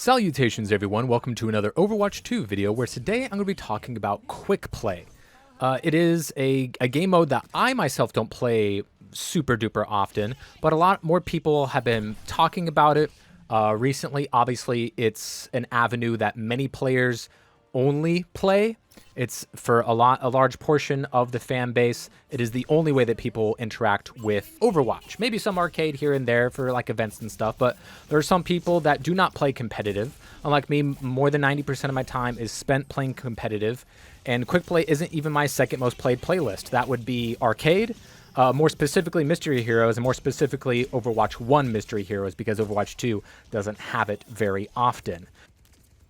Salutations everyone, welcome to another Overwatch 2 video where today I'm going to be talking about Quickplay. It is a game mode that I myself don't play super duper often, but a lot more people have been talking about it recently. Obviously, it's an avenue that many players only play. It's for a large portion of the fan base. It is the only way that people interact with Overwatch. Maybe some arcade here and there for like events and stuff, but there are some people that do not play competitive. Unlike me, more than 90% of my time is spent playing competitive, and Quickplay isn't even my second most played playlist. That would be arcade, more specifically Mystery Heroes, and more specifically Overwatch 1 Mystery Heroes, because Overwatch 2 doesn't have it very often.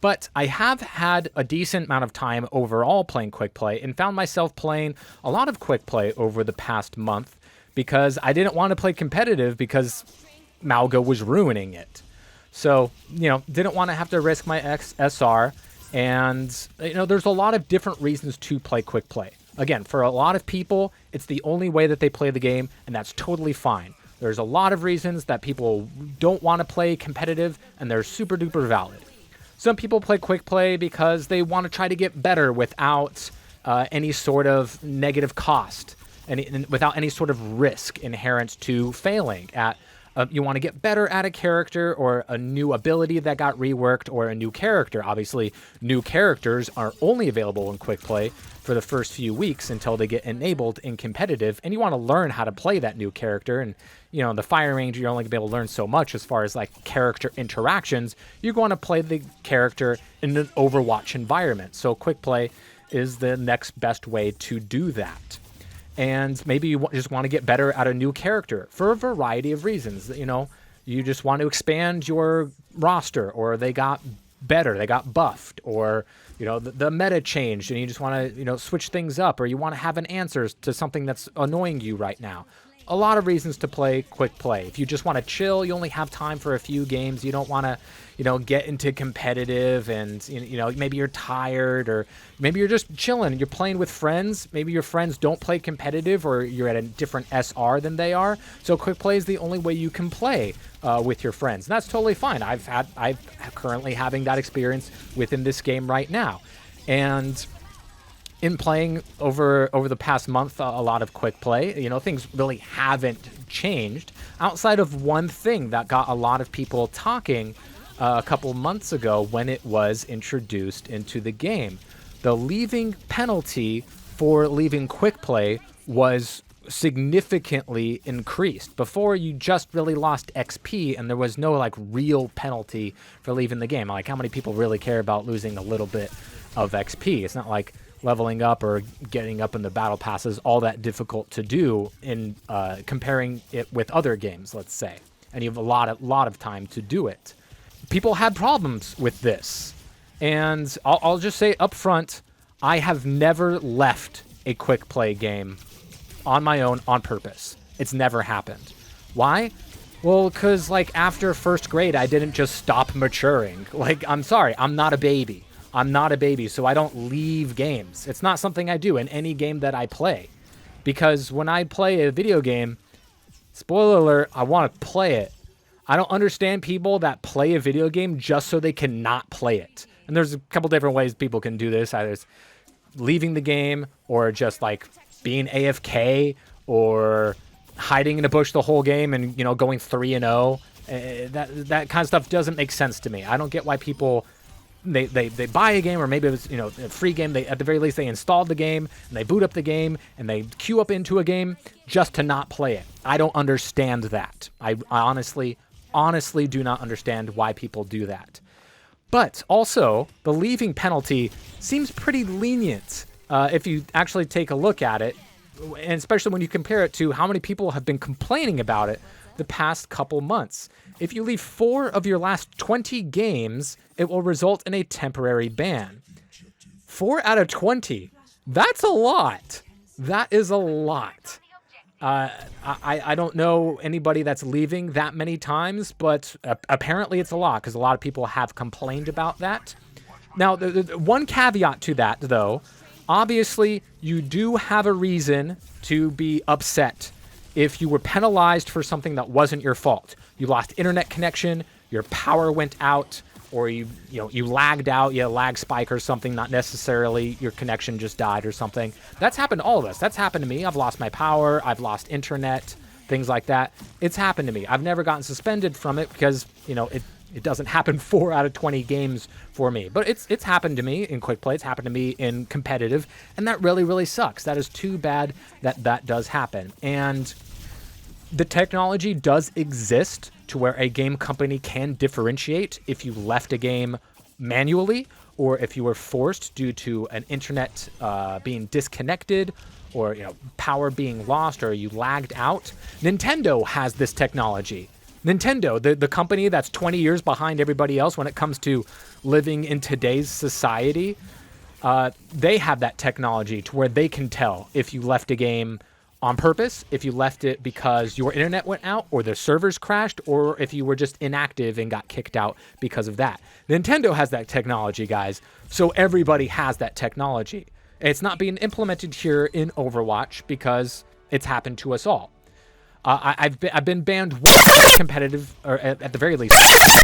But I have had a decent amount of time overall playing Quickplay and found myself playing a lot of Quickplay over the past month because I didn't want to play competitive because Malgo was ruining it. So, didn't want to have to risk my SR. And, there's a lot of different reasons to play Quickplay. Again, for a lot of people, it's the only way that they play the game, and that's totally fine. There's a lot of reasons that people don't want to play competitive, and they're super duper valid. Some people play Quickplay because they want to try to get better without any sort of negative cost and without any sort of risk inherent to failing at. You want to get better at a character or a new ability that got reworked or a new character. Obviously, new characters are only available in Quickplay for the first few weeks until they get enabled in competitive, and you want to learn how to play that new character. And in the Fire Range, you're only going to be able to learn so much as far as like character interactions. You're going to play the character in an Overwatch environment. So Quickplay is the next best way to do that. And maybe you just want to get better at a new character for a variety of reasons. You just want to expand your roster, or they got better, they got buffed, or the meta changed and you just want to switch things up, or you want to have an answer to something that's annoying you right now. A lot of reasons to play Quickplay. If you just want to chill, you only have time for a few games. You don't want to, get into competitive, and maybe you're tired, or maybe you're just chilling and you're playing with friends. Maybe your friends don't play competitive, or you're at a different SR than they are. So Quickplay is the only way you can play with your friends, and that's totally fine. I'm currently having that experience within this game right now, and in playing over the past month a lot of Quickplay, things really haven't changed outside of one thing that got a lot of people talking a couple months ago when it was introduced into the game. The leaving penalty for leaving Quickplay was significantly increased. Before, you just really lost XP and there was no like real penalty for leaving the game. Like, how many people really care about losing a little bit of XP? It's not like leveling up or getting up in the battle pass is all that difficult to do in comparing it with other games, let's say. And you have a lot of time to do it. People had problems with this. And I'll just say up front, I have never left a Quickplay game on my own on purpose. It's never happened. Why? Well, because like after first grade, I didn't just stop maturing. Like, I'm sorry, I'm not a baby. I'm not a baby, so I don't leave games. It's not something I do in any game that I play. Because when I play a video game, spoiler alert, I want to play it. I don't understand people that play a video game just so they cannot play it. And there's a couple different ways people can do this. Either it's leaving the game, or just like being AFK, or hiding in a bush the whole game and, going 3-0. That kind of stuff doesn't make sense to me. I don't get why people... They buy a game, or maybe it was a free game. They, at the very least, they installed the game and they boot up the game and they queue up into a game just to not play it. I don't understand that. I honestly do not understand why people do that. But also, the leaving penalty seems pretty lenient if you actually take a look at it, and especially when you compare it to how many people have been complaining about it the past couple months. If you leave 4 of your last 20 games, it will result in a temporary ban. 4 out of 20. That's a lot. That is a lot. I don't know anybody that's leaving that many times, but apparently it's a lot because a lot of people have complained about that. Now, the one caveat to that, though, obviously you do have a reason to be upset if you were penalized for something that wasn't your fault. You lost internet connection, your power went out, or you lagged out, you had a lag spike or something, not necessarily your connection just died or something. That's happened to all of us. That's happened to me. I've lost my power. I've lost internet, things like that. It's happened to me. I've never gotten suspended from it because, it doesn't happen 4 out of 20 games for me. But it's happened to me in Quickplay. It's happened to me in competitive, and that really, really sucks. That is too bad that does happen. And the technology does exist to where a game company can differentiate if you left a game manually or if you were forced due to an internet being disconnected or power being lost or you lagged out. Nintendo has this technology. Nintendo, the company that's 20 years behind everybody else when it comes to living in today's society, they have that technology to where they can tell if you left a game on purpose, if you left it because your internet went out or the servers crashed, or if you were just inactive and got kicked out because of that. Nintendo has that technology, guys, so everybody has that technology. It's not being implemented here in Overwatch because it's happened to us all. I've been banned once competitive, or at the very least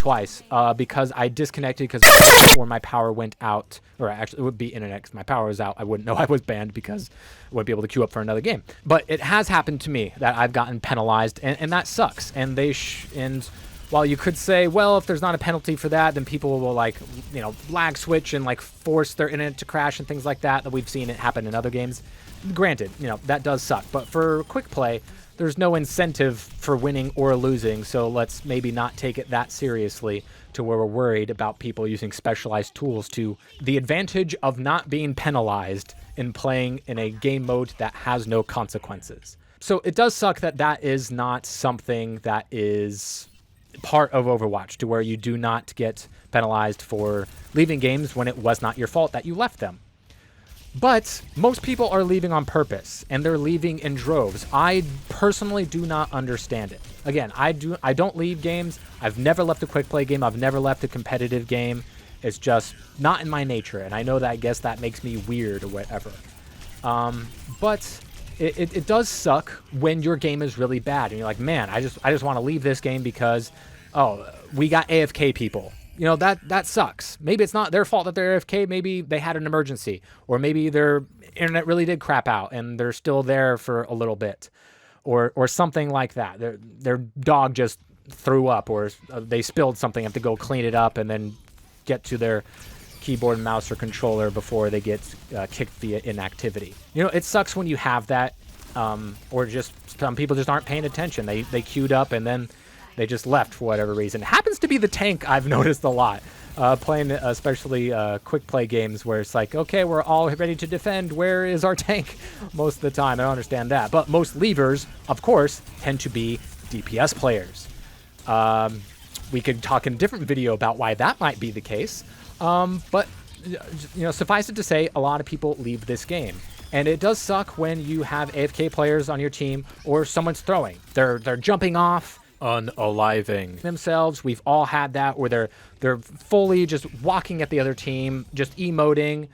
twice, because I disconnected because before my power went out, or actually it would be internet because my power was out. I wouldn't know I was banned because I wouldn't be able to queue up for another game. But it has happened to me that I've gotten penalized, and that sucks. And and while you could say, well, if there's not a penalty for that, then people will lag switch and force their internet to crash and things like that we've seen it happen in other games. Granted, that does suck. But for Quickplay, there's no incentive for winning or losing, so let's maybe not take it that seriously to where we're worried about people using specialized tools to the advantage of not being penalized in playing in a game mode that has no consequences. So it does suck that is not something that is part of Overwatch, to where you do not get penalized for leaving games when it was not your fault that you left them. But most people are leaving on purpose, and they're leaving in droves. I personally do not understand it. Again, I don't leave games. I've never left a quick play game. I've never left a competitive game. It's just not in my nature, and I know that I guess that makes me weird or whatever. But it does suck when your game is really bad, and you're like, man, I just want to leave this game because, we got AFK people. That sucks. Maybe it's not their fault that they're AFK. Maybe they had an emergency, or maybe their internet really did crap out and they're still there for a little bit, or something like that. Their dog just threw up, or they spilled something, have to go clean it up and then get to their keyboard, mouse, or controller before they get kicked via inactivity. It sucks when you have that, or just some people just aren't paying attention. They queued up and then they just left for whatever reason. It happens to be the tank I've noticed a lot, playing especially quick play games where it's like, okay, we're all ready to defend. Where is our tank? Most of the time, I don't understand that. But most leavers, of course, tend to be DPS players. We could talk in a different video about why that might be the case. But suffice it to say, a lot of people leave this game. And it does suck when you have AFK players on your team, or someone's throwing. They're jumping off, unaliving themselves. We've all had that where they're fully just walking at the other team, just emoting.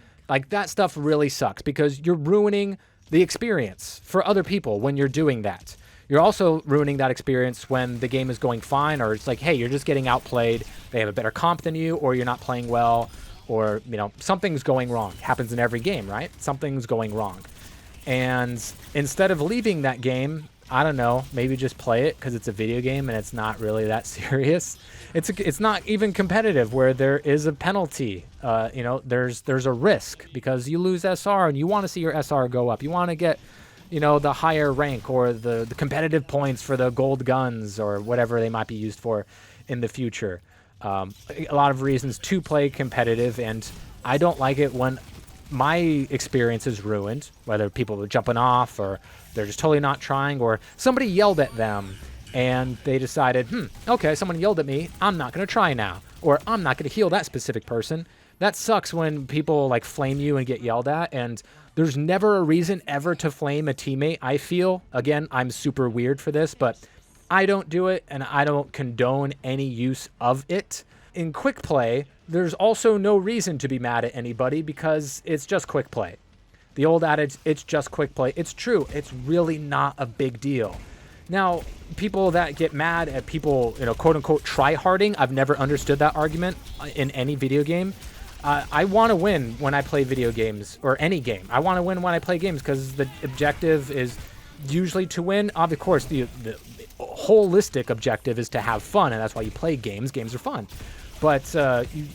That stuff really sucks because you're ruining the experience for other people when you're doing that. You're also ruining that experience when the game is going fine, or it's like, hey, you're just getting outplayed. They have a better comp than you, or you're not playing well, or something's going wrong. Happens in every game, right? Something's going wrong. And instead of leaving that game, I don't know, maybe just play it because it's a video game and it's not really that serious. It's not even competitive where there is a penalty. There's a risk because you lose SR and you want to see your SR go up. You want to get, the higher rank or the competitive points for the gold guns or whatever they might be used for in the future. A lot of reasons to play competitive, and I don't like it when my experience is ruined, whether people are jumping off or they're just totally not trying, or somebody yelled at them and they decided, okay, someone yelled at me, I'm not going to try now, or I'm not going to heal that specific person. That sucks when people flame you and get yelled at, and there's never a reason ever to flame a teammate, I feel. Again, I'm super weird for this, but I don't do it, and I don't condone any use of it. In quick play, there's also no reason to be mad at anybody because it's just quick play. The old adage, it's just quick play. It's true. It's really not a big deal. Now, people that get mad at people, quote unquote, tryharding, I've never understood that argument in any video game. I want to win when I play video games or any game. I want to win when I play games because the objective is usually to win. Of course, the holistic objective is to have fun, and that's why you play games. Games are fun. But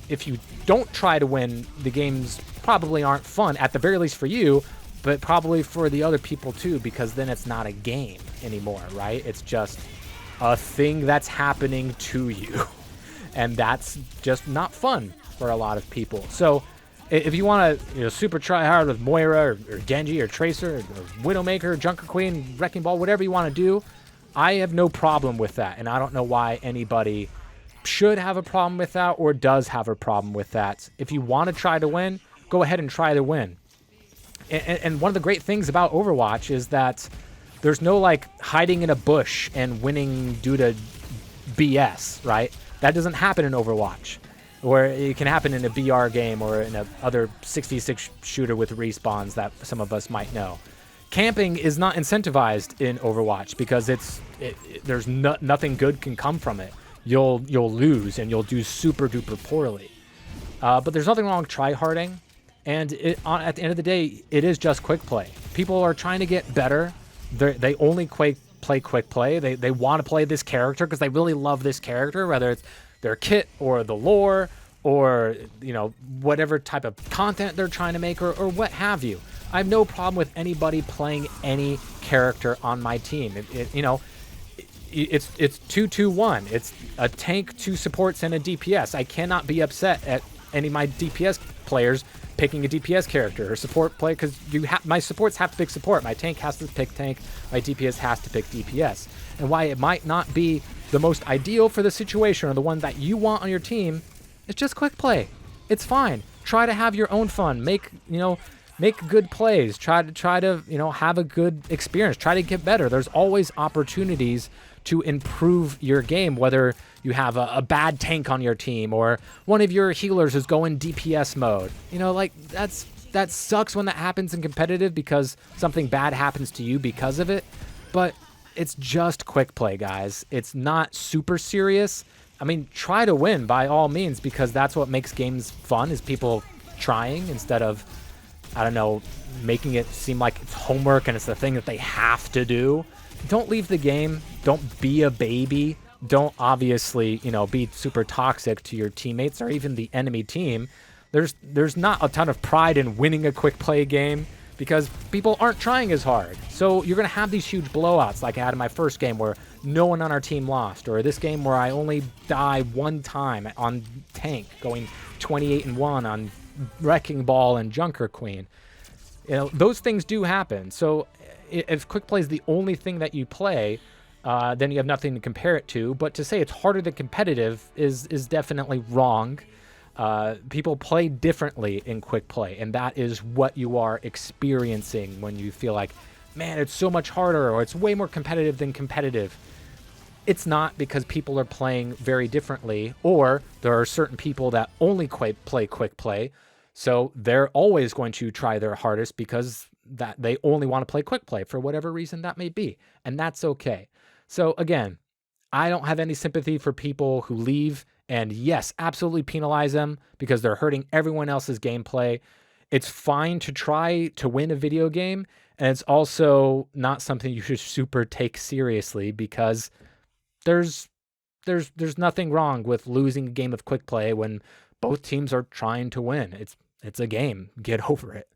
if you don't try to win, the games probably aren't fun, at the very least for you, but probably for the other people too, because then it's not a game anymore, right? It's just a thing that's happening to you. And that's just not fun for a lot of people. So if you want to super try hard with Moira or Genji or Tracer or Widowmaker, Junker Queen, Wrecking Ball, whatever you want to do, I have no problem with that. And I don't know why anybody should have a problem with that or does have a problem with that. If you want to try to win, go ahead and try to win. And one of the great things about Overwatch is that there's no like hiding in a bush and winning due to BS, right? That doesn't happen in Overwatch, or it can happen in a BR game or in a other 6v6 shooter with respawns that some of us might know. Camping is not incentivized in Overwatch because there's nothing good can come from it. You'll lose and you'll do super duper poorly. But there's nothing wrong with tryharding. And at the end of the day, it is just quick play. People are trying to get better. They only play quick play. They want to play this character because they really love this character, whether it's their kit or the lore or whatever type of content they're trying to make or what have you. I have no problem with anybody playing any character on my team. It's 2-2-1. It's a tank, 2 supports, and a DPS. I cannot be upset at any of my DPS players picking a DPS character or support play because my supports have to pick support. My tank has to pick tank. My DPS has to pick DPS. And why it might not be the most ideal for the situation or the one that you want on your team, it's just quick play. It's fine. Try to have your own fun. Make good plays. Try to have a good experience. Try to get better. There's always opportunities to improve your game, whether you have a bad tank on your team or one of your healers is going DPS mode. That sucks when that happens in competitive because something bad happens to you because of it. But it's just quick play, guys. It's not super serious. I mean, try to win by all means because that's what makes games fun is people trying instead of, I don't know, making it seem like it's homework and it's the thing that they have to do. Don't leave the game. Don't be a baby. Don't obviously, be super toxic to your teammates or even the enemy team. There's not a ton of pride in winning a quick play game because people aren't trying as hard. So you're going to have these huge blowouts like I had in my first game where no one on our team lost, or this game where I only die one time on tank going 28-1 on Wrecking Ball and Junker Queen. Those things do happen. So if quick play is the only thing that you play, then you have nothing to compare it to. But to say it's harder than competitive is definitely wrong. People play differently in quick play, and that is what you are experiencing when you feel like, man, it's so much harder or it's way more competitive than competitive. It's not, because people are playing very differently, or there are certain people that only play quick play, so they're always going to try their hardest because that they only want to play quick play for whatever reason that may be, and that's okay. So again, I don't have any sympathy for people who leave, and yes, absolutely penalize them because they're hurting everyone else's gameplay. It's fine to try to win a video game, and it's also not something you should super take seriously because there's nothing wrong with losing a game of quick play when both teams are trying to win. It's a game. Get over it.